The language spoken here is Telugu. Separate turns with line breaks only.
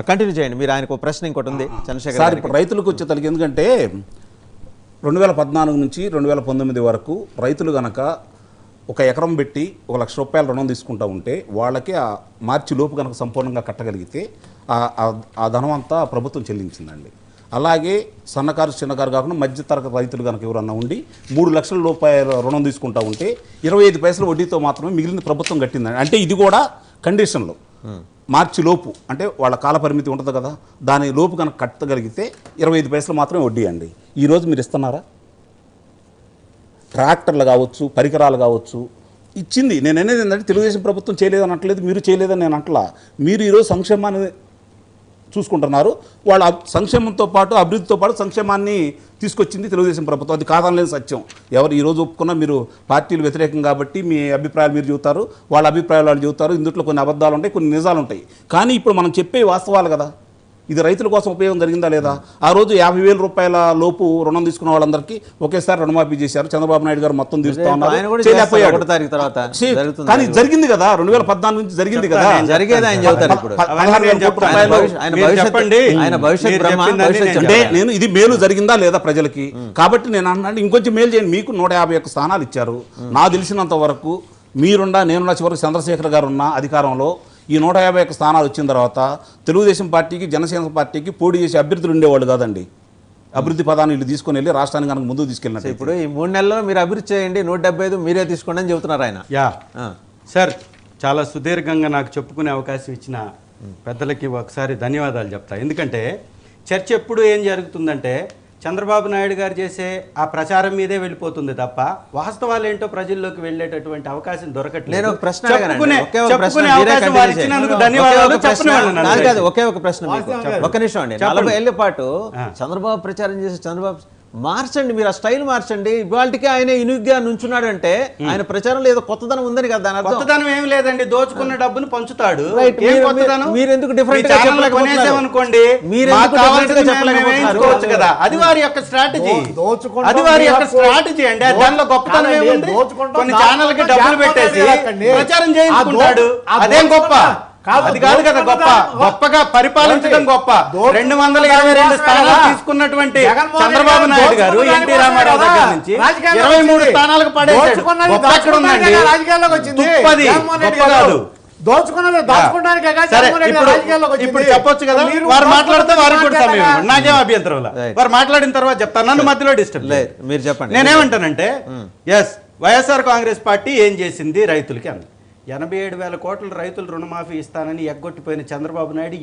కంటిన్యూ చేయండి మీరు. ఆయనకు ప్రశ్న ఇంకోటి ఉంది చంద్రశేఖర్
సార్. ఇప్పుడు రైతులకు వచ్చేతలకి ఎందుకంటే 2014 నుంచి 2019 వరకు రైతులు గనక ఒక ఎకరం పెట్టి ₹1,00,000 రుణం తీసుకుంటా ఉంటే వాళ్ళకి ఆ మార్చి లోపు కనుక సంపూర్ణంగా కట్టగలిగితే ఆ ధనం అంతా ప్రభుత్వం చెల్లించిందండి. అలాగే సన్నకారు చిన్నకారు కాకుండా మధ్యతరగతి రైతులు కనుక ఎవరన్నా ఉండి ₹3,00,000 రుణం తీసుకుంటా ఉంటే 25 పైసలు వడ్డీతో మాత్రమే మిగిలిన ప్రభుత్వం కట్టిందండి. అంటే ఇది కూడా కండిషన్లో మార్చి లోపు, అంటే వాళ్ళ కాల పరిమితి ఉంటుంది కదా, దాని లోపు కనుక కట్టగలిగితే 25 పైసలు మాత్రమే వడ్డీ అండి. ఈరోజు మీరు ఇస్తున్నారా? ట్రాక్టర్లు కావచ్చు, పరికరాలు కావచ్చు ఇచ్చింది. నేను అనేది ఏంటంటే తెలుగుదేశం ప్రభుత్వం చేయలేదని అనట్లేదు, మీరు చేయలేదని నేను అంటలా. మీరు ఈరోజు సంక్షేమాన్ని చూసుకుంటున్నారు. వాళ్ళ సంక్షేమంతో పాటు అభివృద్ధితో పాటు సంక్షేమాన్ని తీసుకొచ్చింది తెలుగుదేశం ప్రభుత్వం. అది కాదనలేని సత్యం. ఎవరు ఈరోజు ఒప్పుకున్నా మీరు పార్టీలు వ్యతిరేకం కాబట్టి మీ అభిప్రాయాలు మీరు చెబుతారు, వాళ్ళ అభిప్రాయాలు వాళ్ళు చెబుతారు. ఇందులో కొన్ని అబద్ధాలు ఉంటాయి, కొన్ని నిజాలు ఉంటాయి. కానీ ఇప్పుడు మనం చెప్పే వాస్తవాలు కదా. ఇది రైతుల కోసం ఉపయోగం జరిగిందా లేదా? ఆ రోజు ₹50,000 లోపు రుణం తీసుకున్న వాళ్ళందరికీ ఒకేసారి రుణమాఫీ చేశారు. చంద్రబాబు నాయుడు గారు మొత్తం తీరుస్తా ఉన్నారు, కానీ జరిగింది కదా. 2014 నుంచి జరిగింది కదా. అంటే నేను ఇది మేలు జరిగిందా లేదా ప్రజలకి? కాబట్టి నేను అన్నాను ఇంకొంచెం మేలు చేయండి. మీకు 151 స్థానాలు ఇచ్చారు. నా తెలిసినంత వరకు మీరున్నా నేనున్నా, చివరికి చంద్రశేఖర్ గారు ఉన్న అధికారంలో ఈ 151 స్థానాలు వచ్చిన తర్వాత తెలుగుదేశం పార్టీకి జనసేన పార్టీకి పోటీ చేసే అభ్యర్థులు ఉండేవాళ్ళు కాదండి. అభివృద్ధి పదాన్ని వీళ్ళు తీసుకొని వెళ్ళి రాష్ట్రాన్ని కనుక ముందుకు తీసుకెళ్ళినట్టు.
ఇప్పుడు ఈ 3 నెలల్లో మీరు అభివృద్ధి చేయండి, 175 మీరే తీసుకోండి అని చెబుతున్నారు ఆయన.
సార్, చాలా సుదీర్ఘంగా నాకు చెప్పుకునే అవకాశం ఇచ్చిన పెద్దలకి ఒకసారి ధన్యవాదాలు చెప్తా. ఎందుకంటే చర్చ ఎప్పుడు ఏం జరుగుతుందంటే చంద్రబాబు నాయుడు గారు చేసే ఆ ప్రచారం మీదే వెళ్ళిపోతుంది తప్ప వాస్తవాలు ఏంటో ప్రజల్లోకి వెళ్ళేటటువంటి అవకాశం దొరకట్లేదు.
ఒకే ఒక ప్రశ్న ఒక్క నిమిషం అండి. 40 ఏళ్ల పాటు చంద్రబాబు ప్రచారం చేసి చంద్రబాబు మార్చండి, మీరు ఆ స్టైల్ మార్చండి. ఇవాళకి ఆయన ఇనుగ్గా నుంచున్నాడంటే ఆయన ప్రచారంలో ఏదో కొత్తదనం ఉందని కదా.
కొత్తదనం ఏం లేదండి, దోచుకున్న డబ్బును పంచుతాడు.
మీరు ఎందుకు డిఫరెంట్ గా
చెప్పలేకపోతున్నారనుకోండి, కదా అది వారి యొక్క స్ట్రాటజీ. అది వారి యొక్క స్ట్రాటజీ అండి. దానిలో గొప్పతనం ఏముంది? కొన్ని ఛానల్ కి డబ్బులు పెట్టేసి ప్రచారం చేయించుకుంటాడు, అదేం గొప్ప? అది కాదు కదా గొప్ప. గొప్పగా పరిపాలించడం గొప్ప. 222 స్థానాలు తీసుకున్నటువంటి చంద్రబాబు నాయుడు గారు ఎన్టీ రామారావు దగ్గర నుంచి 23 స్థానాలకు పడేసాడు. ఇప్పుడు చెప్పొచ్చు కదా, వారు మాట్లాడితే వారికి కూడా సమయం, నాకేం అభ్యంతరం. వారు మాట్లాడిన తర్వాత చెప్తాను, నన్ను మధ్యలో డిస్టర్బ్ లేదు.
మీరు చెప్పండి.
నేనేమంటానంటే వైఎస్ఆర్ కాంగ్రెస్ పార్టీ ఏం చేసింది రైతులకి అన్న 87,000 కోట్ల రైతులు రుణమాఫీ ఇస్తానని ఎగ్గొట్టిపోయిన చంద్రబాబు నాయుడు